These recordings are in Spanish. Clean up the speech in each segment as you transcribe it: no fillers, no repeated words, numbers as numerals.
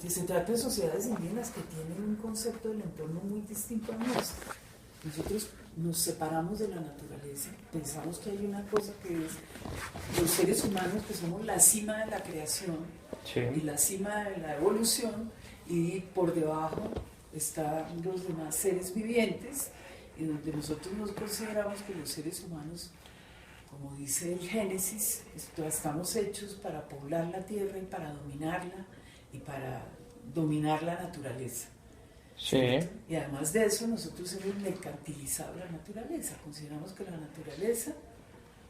Se trata de sociedades indígenas que tienen un concepto del entorno muy distinto al nuestro. Nosotros nos separamos de la naturaleza, pensamos que hay una cosa que es los seres humanos, que somos la cima de la creación, sí, y la cima de la evolución, y por debajo están los demás seres vivientes, y donde nosotros nos consideramos que los seres humanos, como dice el Génesis, estamos hechos para poblar la tierra y para dominarla y para dominar la naturaleza. Sí. Y además de eso, nosotros hemos mercantilizado la naturaleza. Consideramos que la naturaleza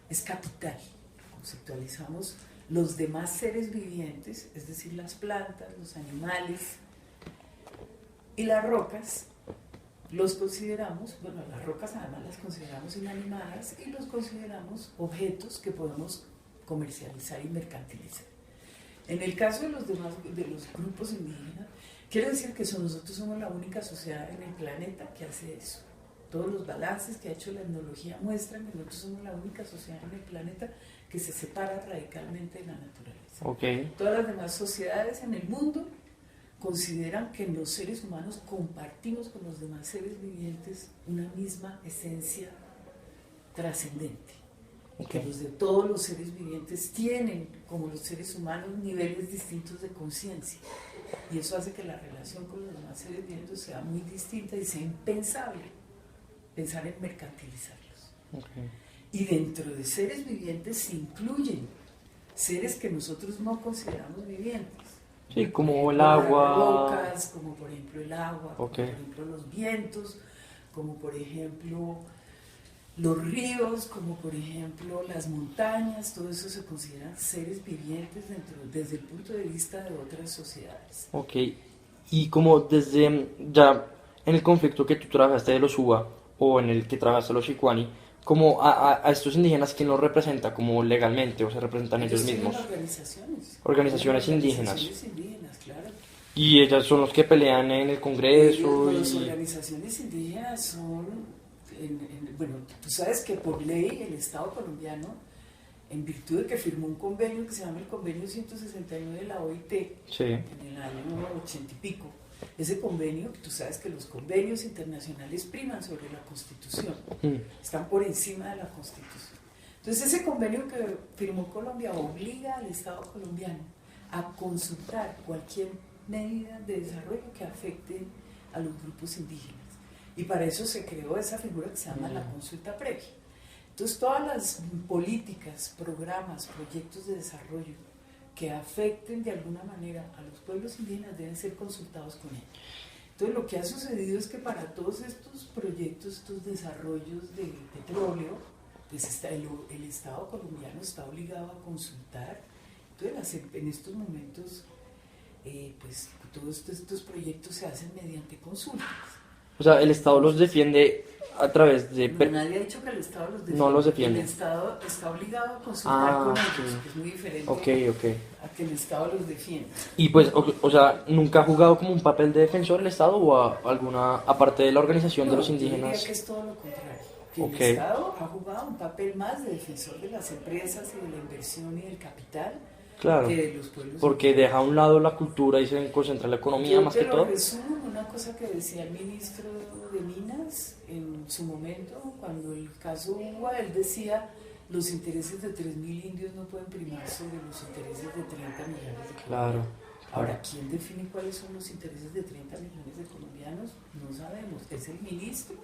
es capital. Conceptualizamos los demás seres vivientes, es decir, las plantas, los animales y las rocas, los consideramos, bueno, las rocas además las consideramos inanimadas y los consideramos objetos que podemos comercializar y mercantilizar. En el caso de los demás, de los grupos indígenas, quiere decir que nosotros somos la única sociedad en el planeta que hace eso. Todos los balances que ha hecho la etnología muestran que nosotros somos la única sociedad en el planeta que se separa radicalmente de la naturaleza. Okay. Todas las demás sociedades en el mundo consideran que los seres humanos compartimos con los demás seres vivientes una misma esencia trascendente. Okay. Que todos los seres vivientes tienen, como los seres humanos, niveles distintos de conciencia. Y eso hace que la relación con los demás seres vivientes sea muy distinta y sea impensable pensar en mercantilizarlos. Okay. Y dentro de seres vivientes se incluyen seres que nosotros no consideramos vivientes. Sí, como el agua. Las rocas, como por ejemplo el agua, okay, como por ejemplo los vientos, como por ejemplo los ríos, como por ejemplo las montañas, todo eso se consideran seres vivientes desde el punto de vista de otras sociedades. Ok, y como desde ya en el conflicto que tú trabajaste de los Uba o en el que trabajaste de los Shikwani, como a estos indígenas, ¿quién los representa como legalmente o se representan ellos mismos? Organizaciones indígenas. Organizaciones indígenas, claro. Y ellas son los que pelean en el Congreso. Las organizaciones indígenas son, bueno, tú sabes que por ley el Estado colombiano, en virtud de que firmó un convenio que se llama el Convenio 169 de la OIT, sí, en el año 80 y pico, ese convenio, tú sabes que los convenios internacionales priman sobre la Constitución, están por encima de la Constitución. Entonces ese convenio que firmó Colombia obliga al Estado colombiano a consultar cualquier medida de desarrollo que afecte a los grupos indígenas. Y para eso se creó esa figura que se llama la consulta previa. Entonces todas las políticas, programas, proyectos de desarrollo que afecten de alguna manera a los pueblos indígenas deben ser consultados con ellos. Entonces lo que ha sucedido es que para todos estos proyectos, estos desarrollos de petróleo, pues el Estado colombiano está obligado a consultar. Entonces en estos momentos pues todos estos proyectos se hacen mediante consultas. O sea, el Estado los defiende a través de... No, nadie ha dicho que el Estado los defiende. No los defiende. El Estado está obligado a consultar con ellos, que es muy diferente a que el Estado los defienda. Y pues, o sea, ¿nunca ha jugado como un papel de defensor el Estado o alguna, aparte de la organización de los indígenas? Yo diría que es todo lo contrario. Que el Estado ha jugado un papel más de defensor de las empresas y de la inversión y del capital. Claro, que de los pueblos porque indígenas. Deja a un lado la cultura y se concentra en la economía más que todo. Yo resumo una cosa que decía el ministro de Minas en su momento, cuando el caso UBA, él decía, los intereses de 3.000 indios no pueden primar sobre los intereses de 30 millones de colombianos. Claro. Ahora, ¿quién define cuáles son los intereses de 30 millones de colombianos? No sabemos, es el ministro,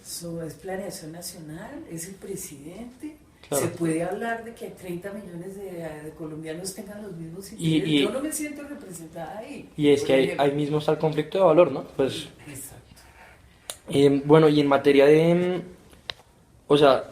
Eso es planeación nacional, es el presidente. Claro. Se puede hablar de que 30 millones de colombianos tengan los mismos intereses. Yo no me siento representada ahí. Y es que ahí mismo está el conflicto de valor, ¿no? Pues, exacto. Bueno, y en materia de... O sea,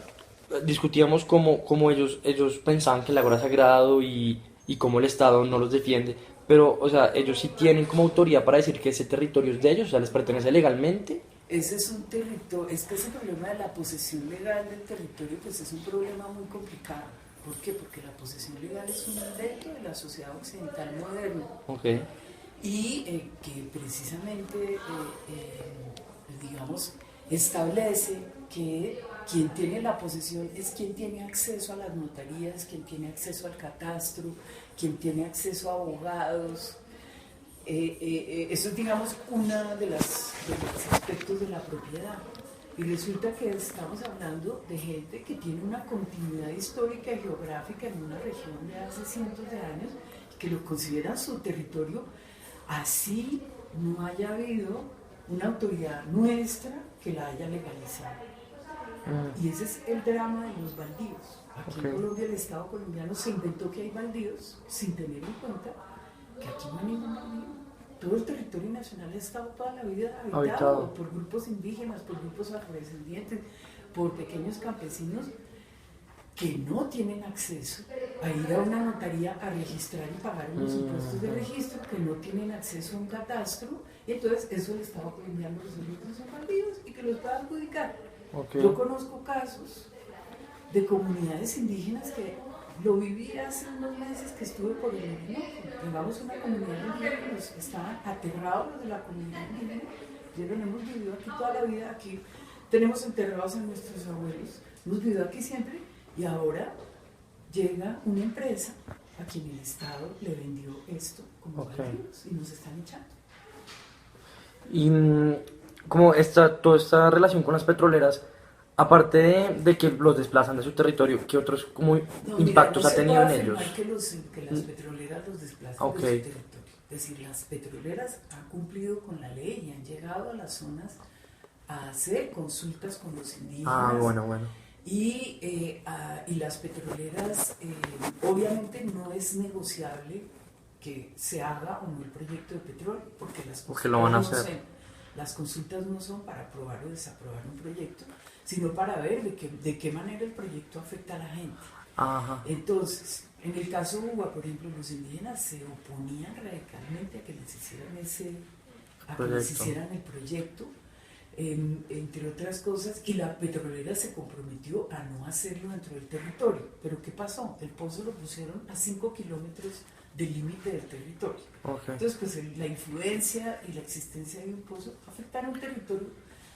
discutíamos cómo ellos pensaban que el agua era sagrado y cómo el Estado no los defiende. Pero, o sea, ellos sí tienen como autoridad para decir que ese territorio es de ellos, o sea, les pertenece legalmente. Ese es un territorio, es que ese problema de la posesión legal del territorio pues es un problema muy complicado. ¿Por qué? Porque la posesión legal es un invento de la sociedad occidental moderna. Y que precisamente, digamos, establece que quien tiene la posesión es quien tiene acceso a las notarías, quien tiene acceso al catastro, quien tiene acceso a abogados. Eso es, digamos, una de los aspectos de la propiedad. Y resulta que estamos hablando de gente que tiene una continuidad histórica y geográfica en una región de hace cientos de años, que lo consideran su territorio, así no haya habido una autoridad nuestra que la haya legalizado. Y ese es el drama de los baldíos. Aquí en Colombia el Estado colombiano se inventó que hay baldíos sin tener en cuenta que aquí no hay ningún baldío. Todo el territorio nacional ha estado toda la vida habitado por grupos indígenas, por grupos afrodescendientes, por pequeños campesinos que no tienen acceso a ir a una notaría a registrar y pagar unos impuestos de registro, que no tienen acceso a un catastro, y entonces eso el Estado colombiano resuelve que son baldíos y que los pueda adjudicar. Yo conozco casos de comunidades indígenas que lo viví hace unos meses que estuve por el Orinoco. Llegamos a una comunidad indígena, estaban aterrados los de la comunidad indígena. Ya lo hemos vivido aquí toda la vida, aquí tenemos enterrados a nuestros abuelos, hemos vivido aquí siempre, y ahora llega una empresa a quien el Estado le vendió esto como baldíos y nos están echando. Y como toda esta relación con las petroleras, aparte de que los desplazan de su territorio, ¿qué otros impactos ha tenido en ellos? Que las petroleras los desplazan de su territorio. Es decir, las petroleras han cumplido con la ley y han llegado a las zonas a hacer consultas con los indígenas. Bueno. Y las petroleras, obviamente no es negociable que se haga o no el proyecto de petróleo, porque lo van a hacer. Las consultas no son para aprobar o desaprobar un proyecto, sino para ver de qué manera el proyecto afecta a la gente. Ajá. Entonces, en el caso de UBA, por ejemplo, los indígenas se oponían radicalmente a que les hicieran el proyecto, entre otras cosas, y la petrolera se comprometió a no hacerlo dentro del territorio. Pero ¿qué pasó? El pozo lo pusieron a 5 kilómetros del límite del territorio. Entonces, pues la influencia y la existencia de un pozo afectan a un territorio,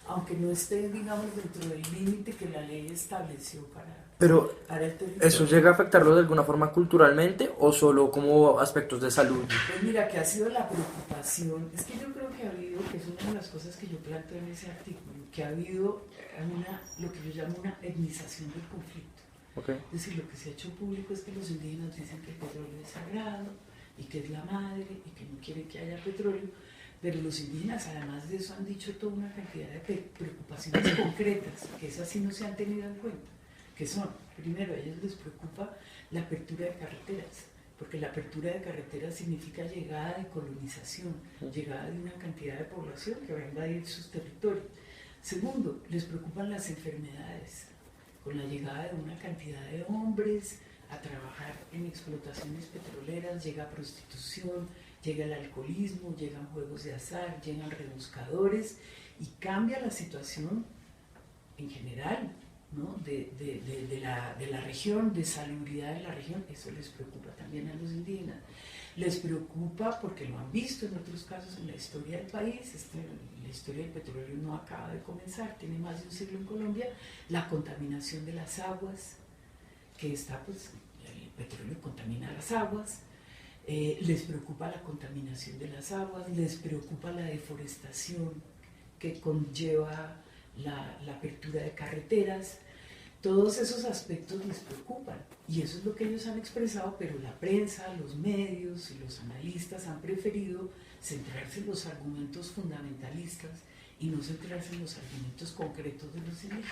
aunque no esté, digamos, dentro del límite que la ley estableció para el territorio. ¿Eso llega a afectarlo de alguna forma culturalmente o solo como aspectos de salud? Pues mira, que ha sido la preocupación, es que yo creo que ha habido, que es una de las cosas que yo planteo en ese artículo, que ha habido lo que yo llamo una etnización del conflicto. Es decir, lo que se ha hecho público es que los indígenas dicen que el petróleo es sagrado y que es la madre y que no quieren que haya petróleo, pero los indígenas además de eso han dicho toda una cantidad de preocupaciones concretas, que esas sí no se han tenido en cuenta, que son, primero, a ellos les preocupa la apertura de carreteras, porque la apertura de carreteras significa llegada de colonización, llegada de una cantidad de población que va a invadir sus territorios. Segundo, les preocupan las enfermedades, con la llegada de una cantidad de hombres a trabajar en explotaciones petroleras, llega prostitución, llega el alcoholismo, llegan juegos de azar, llegan rebuscadores y cambia la situación en general, ¿no? de la región, de salubridad de la región. Eso les preocupa también a los indígenas. Les preocupa porque lo han visto en otros casos en la historia del país. La historia del petróleo no acaba de comenzar, tiene más de un siglo en Colombia. La contaminación de las aguas, que el petróleo contamina las aguas. Les preocupa la contaminación de las aguas, les preocupa la deforestación que conlleva la apertura de carreteras. Todos esos aspectos les preocupan y eso es lo que ellos han expresado, pero la prensa, los medios y los analistas han preferido centrarse en los argumentos fundamentalistas y no centrarse en los argumentos concretos de los indígenas.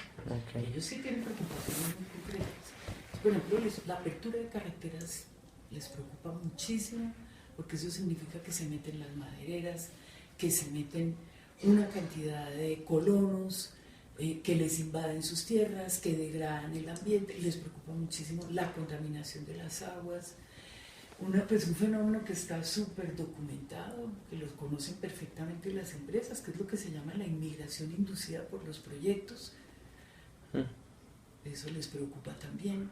Ellos sí tienen preocupaciones muy concretas. Por ejemplo, la apertura de carreteras les preocupa muchísimo porque eso significa que se meten las madereras, que se meten una cantidad de colonos, que les invaden sus tierras, que degradan el ambiente. Les preocupa muchísimo la contaminación de las aguas, un fenómeno que está súper documentado, que lo conocen perfectamente las empresas, que es lo que se llama la inmigración inducida por los proyectos. Eso les preocupa también.